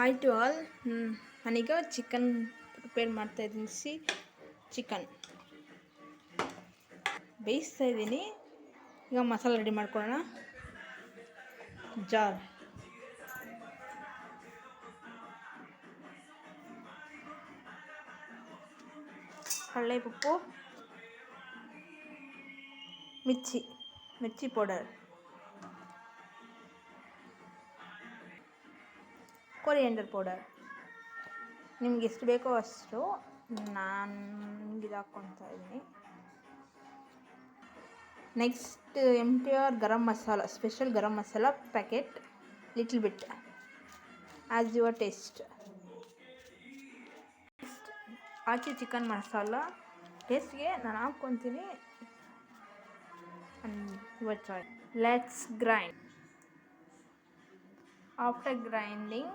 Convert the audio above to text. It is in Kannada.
ಆಯಿತು ಆಲ್. ನಾನೀಗ ಚಿಕನ್ ಪ್ರಿಪೇರ್ ಮಾಡ್ತಾಯಿದ್ದೀನಿ. ಚಿಕನ್ ಬೇಯಿಸ್ತಾ ಇದ್ದೀನಿ. ಈಗ ಮಸಾಲೆ ರೆಡಿ ಮಾಡ್ಕೊಳ್ಳೋಣ. ಜಾರ್, ಕಡಲೆ ಉಪ್ಪು, ಮಿರ್ಚಿ ಪೌಡರ್, ಕೊರಿಯಂಡರ್ ಪೌಡರ್, ನಿಮ್ಗೆ ಎಷ್ಟು ಬೇಕೋ ಅಷ್ಟು. ನಾನು ಇದು ಹಾಕ್ಕೊತಾ ಇದ್ದೀನಿ. Next MTR garam masala, special garam masala packet, little bit as your taste. ಆಚೆ ಚಿಕನ್ ಮಸಾಲ ಟೇಸ್ಟ್ಗೆ ನಾನು ಹಾಕ್ಕೊತೀನಿ. Your choice. Let's grind. After grinding